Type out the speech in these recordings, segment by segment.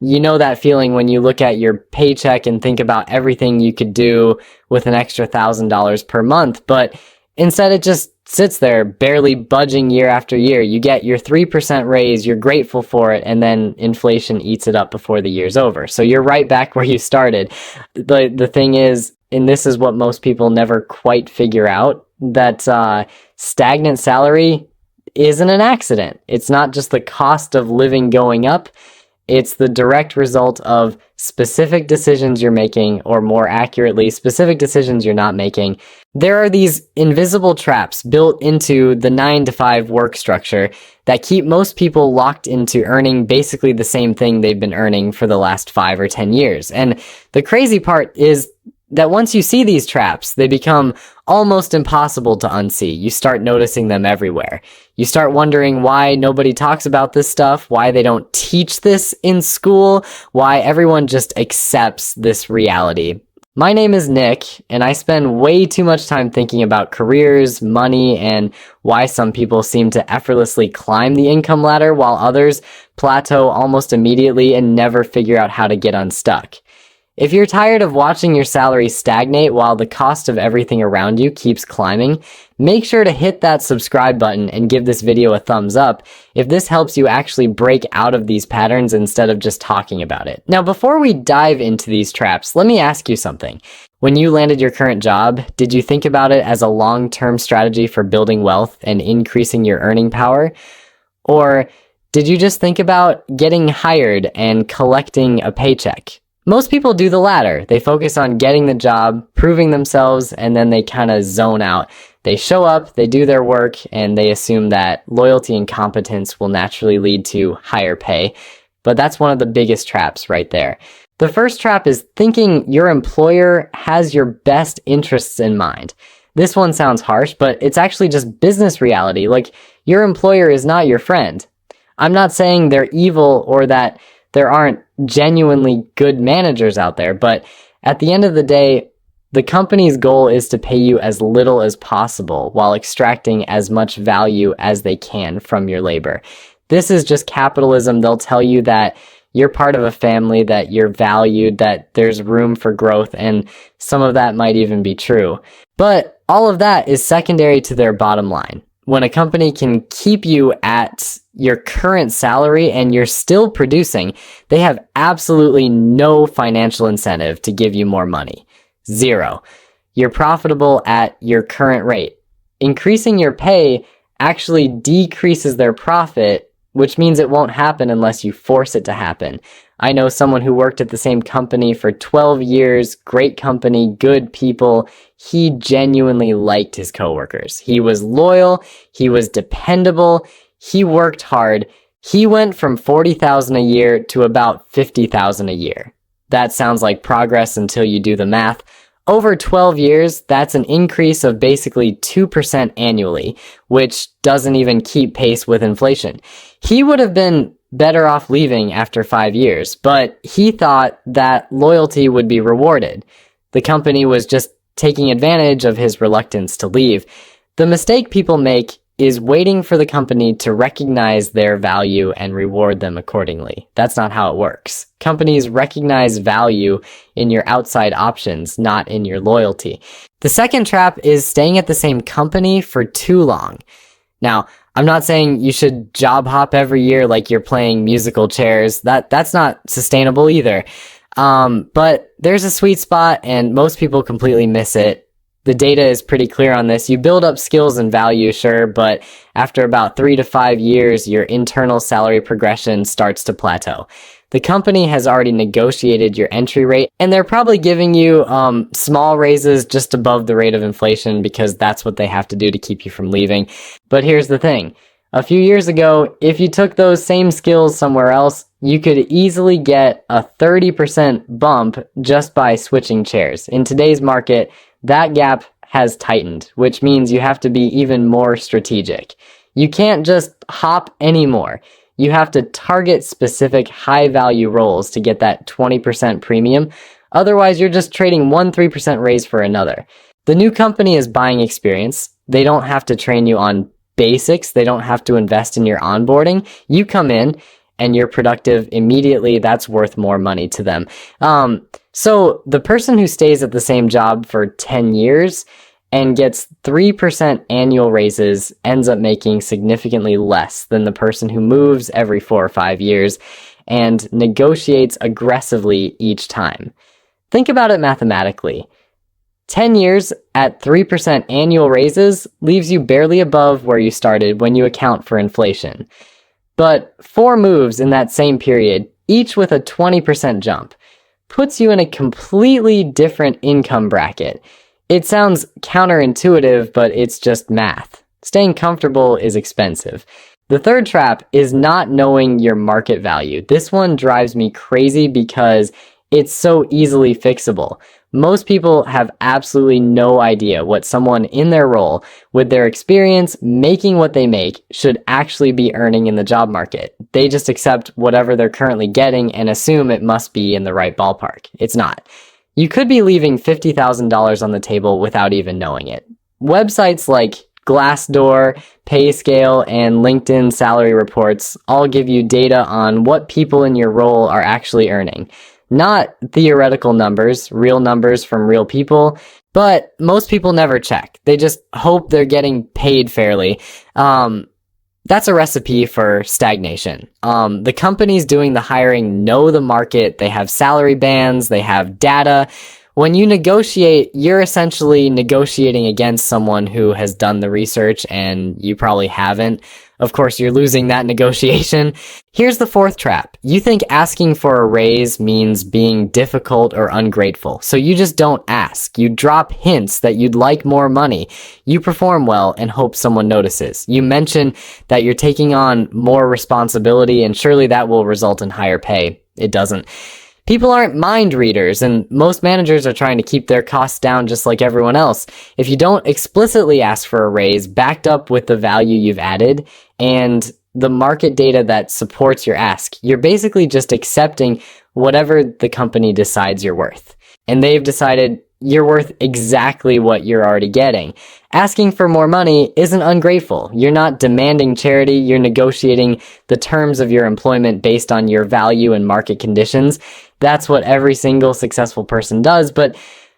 You know that feeling when you look at your paycheck and think about everything you could do with an extra $1,000 per month, but instead it just sits there barely budging year after year. You get your 3% raise, you're grateful for it, and then inflation eats it up before the year's over. So you're right back where you started. The thing is, and this is what most people never quite figure out, that stagnant salary isn't an accident. It's not just the cost of living going up. It's the direct result of specific decisions you're making, or more accurately, specific decisions you're not making. There are these invisible traps built into the 9-to-5 work structure that keep most people locked into earning basically the same thing they've been earning for the last 5 or 10 years. And the crazy part is that once you see these traps, they become almost impossible to unsee. You start noticing them everywhere. You start wondering why nobody talks about this stuff, why they don't teach this in school, why everyone just accepts this reality. My name is Nick, and I spend way too much time thinking about careers, money, and why some people seem to effortlessly climb the income ladder while others plateau almost immediately and never figure out how to get unstuck. If you're tired of watching your salary stagnate while the cost of everything around you keeps climbing, make sure to hit that subscribe button and give this video a thumbs up if this helps you actually break out of these patterns instead of just talking about it. Now, before we dive into these traps, let me ask you something. When you landed your current job, did you think about it as a long-term strategy for building wealth and increasing your earning power? Or did you just think about getting hired and collecting a paycheck? Most people do the latter. They focus on getting the job, proving themselves, and then they kind of zone out. They show up, they do their work, and they assume that loyalty and competence will naturally lead to higher pay. But that's one of the biggest traps right there. The first trap is thinking your employer has your best interests in mind. This one sounds harsh, but it's actually just business reality. Like, your employer is not your friend. I'm not saying they're evil or that there aren't genuinely good managers out there, but at the end of the day, the company's goal is to pay you as little as possible while extracting as much value as they can from your labor. This is just capitalism. They'll tell you that you're part of a family, that you're valued, that there's room for growth, and some of that might even be true. But all of that is secondary to their bottom line. When a company can keep you at your current salary and you're still producing, they have absolutely no financial incentive to give you more money. Zero. You're profitable at your current rate. Increasing your pay actually decreases their profit, which means it won't happen unless you force it to happen. I know someone who worked at the same company for 12 years, great company, good people. He genuinely liked his coworkers. He was loyal, he was dependable, he worked hard. He went from $40,000 a year to about $50,000 a year. That sounds like progress until you do the math. Over 12 years, that's an increase of basically 2% annually, which doesn't even keep pace with inflation. He would have been better off leaving after 5 years, but he thought that loyalty would be rewarded. The company was just taking advantage of his reluctance to leave. The mistake people make is waiting for the company to recognize their value and reward them accordingly. That's not how it works. Companies recognize value in your outside options, not in your loyalty. The second trap is staying at the same company for too long. Now, I'm not saying you should job hop every year like you're playing musical chairs. That's not sustainable either. But there's a sweet spot and most people completely miss it. The data is pretty clear on this. You build up skills and value, sure, but after about 3 to 5 years, your internal salary progression starts to plateau. The company has already negotiated your entry rate, and they're probably giving you small raises just above the rate of inflation because that's what they have to do to keep you from leaving. But here's the thing. A few years ago, if you took those same skills somewhere else, you could easily get a 30% bump just by switching chairs. In today's market, that gap has tightened, which means you have to be even more strategic. You can't just hop anymore. You have to target specific high-value roles to get that 20% premium. Otherwise, you're just trading one 3% raise for another. The new company is buying experience. They don't have to train you on basics. They don't have to invest in your onboarding. You come in and you're productive immediately, that's worth more money to them. So the person who stays at the same job for 10 years and gets 3% annual raises ends up making significantly less than the person who moves every 4 or 5 years and negotiates aggressively each time. Think about it mathematically. 10 years at 3% annual raises leaves you barely above where you started when you account for inflation. But 4 moves in that same period, each with a 20% jump, puts you in a completely different income bracket. It sounds counterintuitive, but it's just math. Staying comfortable is expensive. The third trap is not knowing your market value. This one drives me crazy because it's so easily fixable. Most people have absolutely no idea what someone in their role, with their experience making what they make, should actually be earning in the job market. They just accept whatever they're currently getting and assume it must be in the right ballpark. It's not. You could be leaving $50,000 on the table without even knowing it. Websites like Glassdoor, PayScale, and LinkedIn salary reports all give you data on what people in your role are actually earning. Not theoretical numbers, real numbers from real people, but most people never check. They just hope they're getting paid fairly. That's a recipe for stagnation. The companies doing the hiring know the market, they have salary bands, they have data. When you negotiate, you're essentially negotiating against someone who has done the research and you probably haven't. Of course, you're losing that negotiation. Here's the fourth trap. You think asking for a raise means being difficult or ungrateful, so you just don't ask. You drop hints that you'd like more money. You perform well and hope someone notices. You mention that you're taking on more responsibility and surely that will result in higher pay. It doesn't. People aren't mind readers, and most managers are trying to keep their costs down just like everyone else. If you don't explicitly ask for a raise backed up with the value you've added and the market data that supports your ask, you're basically just accepting whatever the company decides you're worth. And they've decided you're worth exactly what you're already getting. Asking for more money isn't ungrateful. You're not demanding charity. You're negotiating the terms of your employment based on your value and market conditions. That's what every single successful person does, but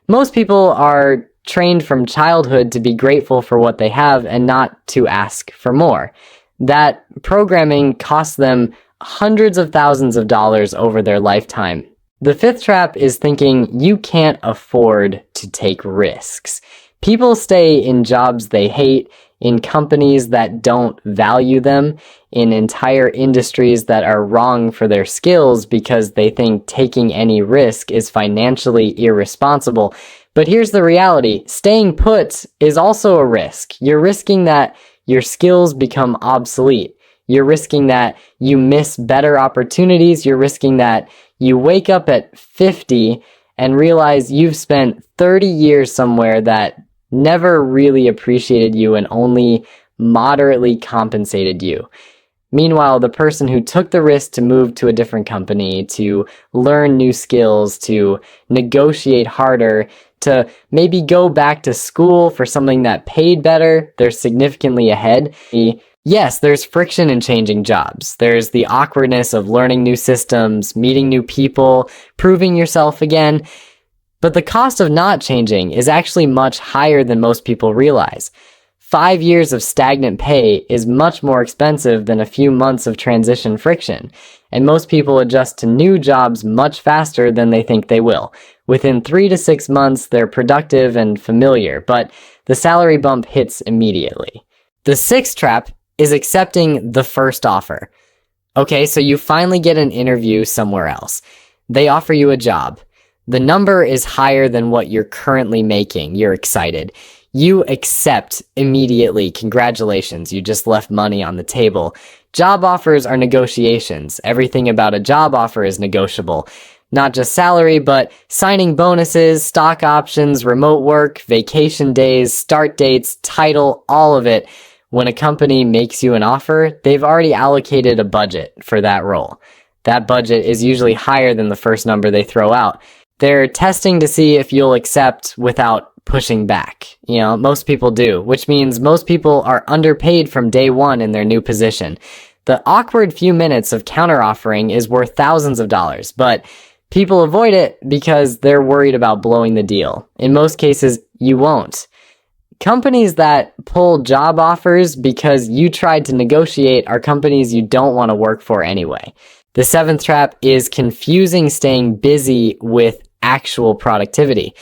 most people are trained from childhood to be grateful for what they have and not to ask for more. That programming costs them hundreds of thousands of dollars over their lifetime. The fifth trap is thinking you can't afford to take risks. People stay in jobs they hate, in companies that don't value them, in entire industries that are wrong for their skills because they think taking any risk is financially irresponsible. But here's the reality. Staying put is also a risk. You're risking that your skills become obsolete. You're risking that you miss better opportunities. You're risking that you wake up at 50 and realize you've spent 30 years somewhere that never really appreciated you and only moderately compensated you. Meanwhile, the person who took the risk to move to a different company, to learn new skills, to negotiate harder, to maybe go back to school for something that paid better, they're significantly ahead. Yes, there's friction in changing jobs. There's the awkwardness of learning new systems, meeting new people, proving yourself again. But the cost of not changing is actually much higher than most people realize. 5 years of stagnant pay is much more expensive than a few months of transition friction, and most people adjust to new jobs much faster than they think they will. Within 3 to 6 months, they're productive and familiar, but the salary bump hits immediately. The sixth trap is accepting the first offer. Okay, so you finally get an interview somewhere else. They offer you a job. The number is higher than what you're currently making. You're excited. You accept immediately. Congratulations, you just left money on the table. Job offers are negotiations. Everything about a job offer is negotiable. Not just salary, but signing bonuses, stock options, remote work, vacation days, start dates, title, all of it. When a company makes you an offer, they've already allocated a budget for that role. That budget is usually higher than the first number they throw out. They're testing to see if you'll accept without pushing back. You know, most people do, which means most people are underpaid from day one in their new position. The awkward few minutes of counteroffering is worth thousands of dollars, but people avoid it because they're worried about blowing the deal. In most cases, you won't. Companies that pull job offers because you tried to negotiate are companies you don't want to work for anyway. The seventh trap is confusing staying busy with actual productivity.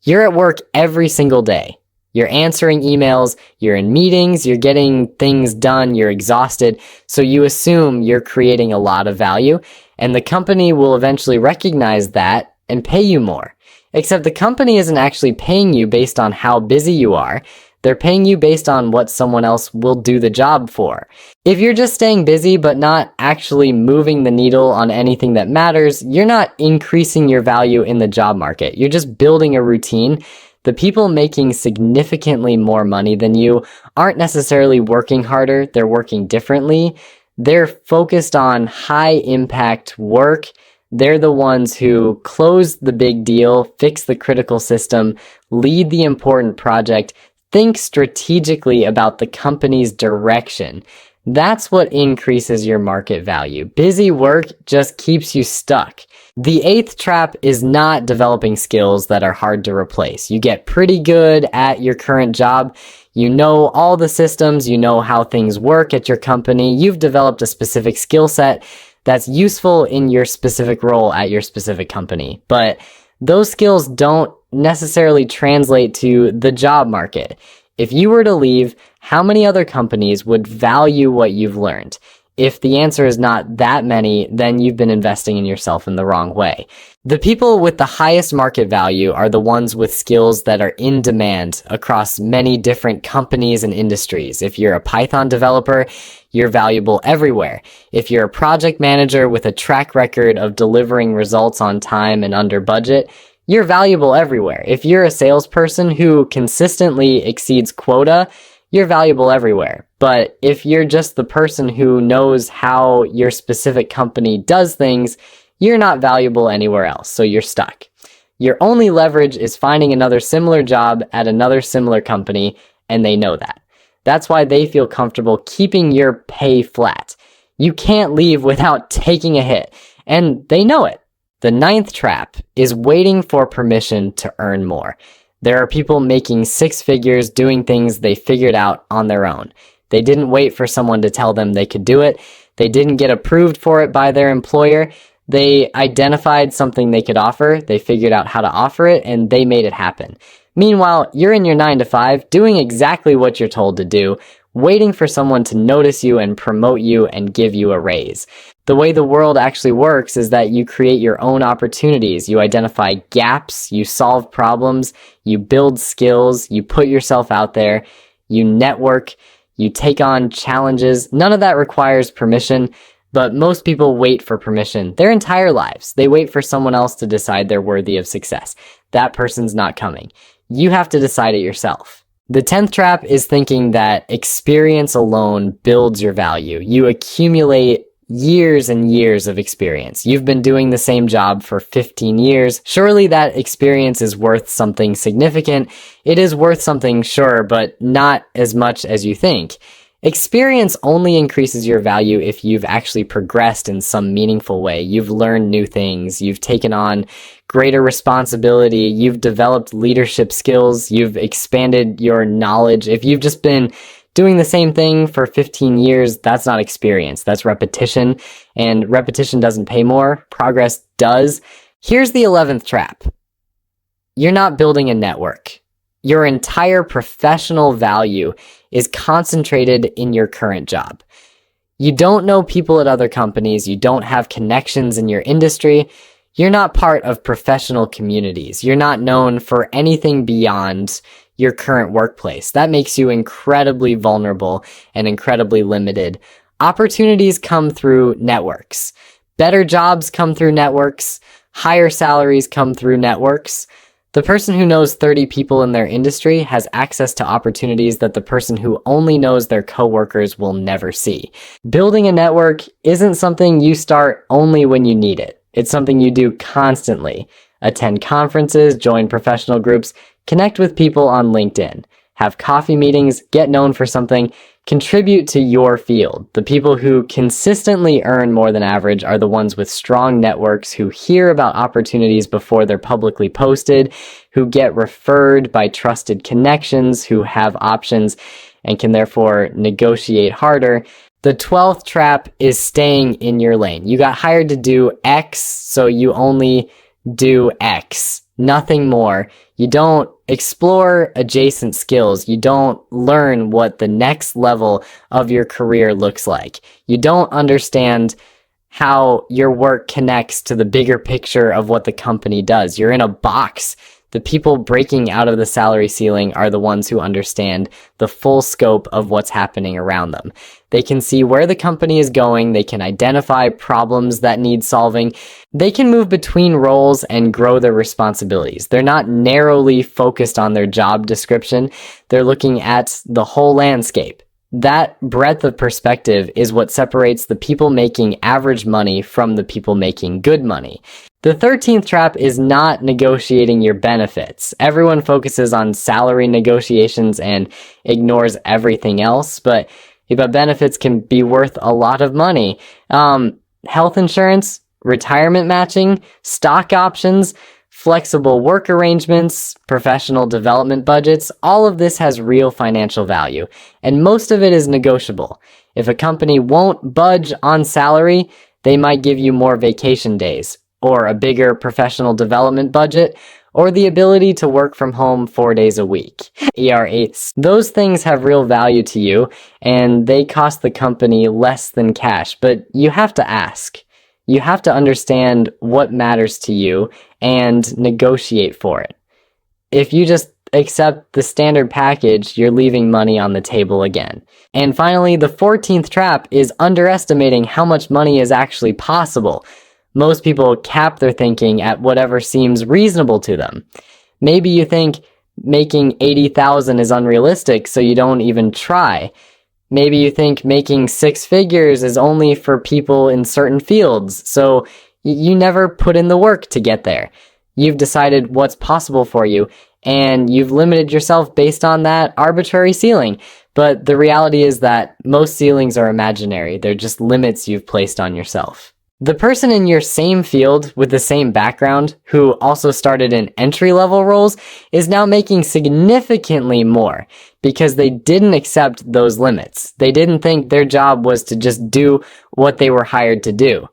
You're at work every single day. You're answering emails, you're in meetings, you're getting things done, you're exhausted, so you assume you're creating a lot of value, and the company will eventually recognize that and pay you more. Except the company isn't actually paying you based on how busy you are. They're paying you based on what someone else will do the job for. If you're just staying busy but not actually moving the needle on anything that matters, you're not increasing your value in the job market. You're just building a routine. The people making significantly more money than you aren't necessarily working harder. They're working differently. They're focused on high impact work. They're the ones who close the big deal, fix the critical system, lead the important project, think strategically about the company's direction. That's what increases your market value. Busy work just keeps you stuck. The eighth trap is not developing skills that are hard to replace. You get pretty good at your current job. You know all the systems. You know how things work at your company. You've developed a specific skill set that's useful in your specific role at your specific company. But those skills don't necessarily translate to the job market. If you were to leave, how many other companies would value what you've learned? If the answer is not that many, then you've been investing in yourself in the wrong way. The people with the highest market value are the ones with skills that are in demand across many different companies and industries. If you're a Python developer, you're valuable everywhere. If you're a project manager with a track record of delivering results on time and under budget, you're valuable everywhere. If you're a salesperson who consistently exceeds quota, you're valuable everywhere. But if you're just the person who knows how your specific company does things, you're not valuable anywhere else, so you're stuck. Your only leverage is finding another similar job at another similar company, and they know that. That's why they feel comfortable keeping your pay flat. You can't leave without taking a hit, and they know it. The ninth trap is waiting for permission to earn more. There are people making six figures doing things they figured out on their own. They didn't wait for someone to tell them they could do it. They didn't get approved for it by their employer. They identified something they could offer. They figured out how to offer it, and they made it happen. Meanwhile, you're in your 9 to 5, doing exactly what you're told to do, waiting for someone to notice you and promote you and give you a raise. The way the world actually works is that you create your own opportunities. You identify gaps, you solve problems, you build skills, you put yourself out there, you network, you take on challenges. None of that requires permission, but most people wait for permission their entire lives. They wait for someone else to decide they're worthy of success. That person's not coming. You have to decide it yourself. The 10th trap is thinking that experience alone builds your value. You accumulate years and years of experience. You've been doing the same job for 15 years. Surely that experience is worth something significant. It is worth something, sure, but not as much as you think. Experience only increases your value if you've actually progressed in some meaningful way. You've learned new things. You've taken on greater responsibility. You've developed leadership skills. You've expanded your knowledge. If you've just been doing the same thing for 15 years, that's not experience. That's repetition. And repetition doesn't pay more. Progress does. Here's the 11th trap. You're not building a network. Your entire professional value is concentrated in your current job. You don't know people at other companies. You don't have connections in your industry. You're not part of professional communities. You're not known for anything beyond your current workplace. That makes you incredibly vulnerable and incredibly limited. Opportunities come through networks. Better jobs come through networks. Higher salaries come through networks. The person who knows 30 people in their industry has access to opportunities that the person who only knows their coworkers will never see. Building a network isn't something you start only when you need it. It's something you do constantly. Attend conferences, join professional groups, connect with people on LinkedIn, have coffee meetings, get known for something. contribute to your field. The people who consistently earn more than average are the ones with strong networks, who hear about opportunities before they're publicly posted, who get referred by trusted connections, who have options and can therefore negotiate harder. The 12th trap is staying in your lane. You got hired to do X, so you only do X, nothing more. You don't explore adjacent skills. You don't learn what the next level of your career looks like. You don't understand how your work connects to the bigger picture of what the company does. You're in a box. The people breaking out of the salary ceiling are the ones who understand the full scope of what's happening around them. They can see where the company is going. They can identify problems that need solving. They can move between roles and grow their responsibilities. They're not narrowly focused on their job description. They're looking at the whole landscape. That breadth of perspective is what separates the people making average money from the people making good money. The 13th trap is not negotiating your benefits. Everyone focuses on salary negotiations and ignores everything else, but benefits can be worth a lot of money. Health insurance, retirement matching, stock options, flexible work arrangements, professional development budgets, all of this has real financial value, and most of it is negotiable. If a company won't budge on salary, they might give you more vacation days, or a bigger professional development budget, or the ability to work from home 4 days a week. ER8s. Those things have real value to you, and they cost the company less than cash, but you have to ask. You have to understand what matters to you and negotiate for it. If you just accept the standard package, you're leaving money on the table again. And finally, the 14th trap is underestimating how much money is actually possible. Most people cap their thinking at whatever seems reasonable to them. Maybe you think making $80,000 is unrealistic, so you don't even try. Maybe you think making 6 figures is only for people in certain fields, so you never put in the work to get there. You've decided what's possible for you, and you've limited yourself based on that arbitrary ceiling. But the reality is that most ceilings are imaginary. They're just limits you've placed on yourself. The person in your same field with the same background who also started in entry-level roles is now making significantly more because they didn't accept those limits. They didn't think their job was to just do what they were hired to do.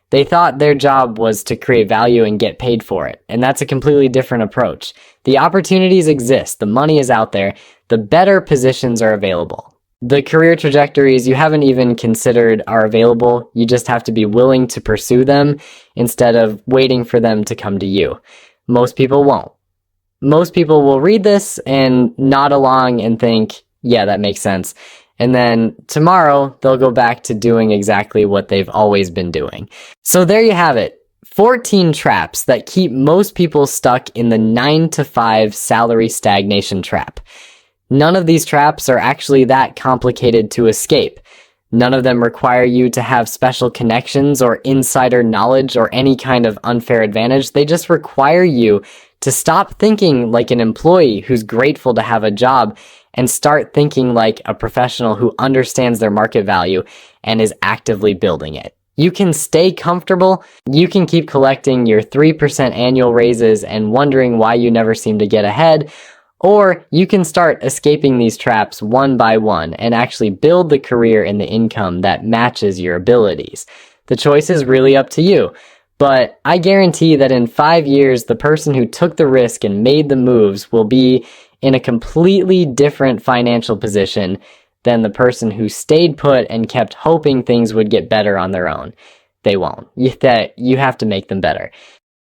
They thought their job was to create value and get paid for it, and that's a completely different approach. The opportunities exist, the money is out there, the better positions are available. The career trajectories you haven't even considered are available. You just have to be willing to pursue them instead of waiting for them to come to you. Most people won't. Most people will read this and nod along and think, yeah, that makes sense. And then tomorrow, they'll go back to doing exactly what they've always been doing. So there you have it. 14 traps that keep most people stuck in the 9-to-5 salary stagnation trap. None of these traps are actually that complicated to escape. None of them require you to have special connections or insider knowledge or any kind of unfair advantage. They just require you to stop thinking like an employee who's grateful to have a job and start thinking like a professional who understands their market value and is actively building it. You can stay comfortable. You can keep collecting your 3% annual raises and wondering why you never seem to get ahead. Or you can start escaping these traps one by one and actually build the career and the income that matches your abilities. The choice is really up to you. But I guarantee that in 5 years, the person who took the risk and made the moves will be in a completely different financial position than the person who stayed put and kept hoping things would get better on their own. They won't. You have to make them better.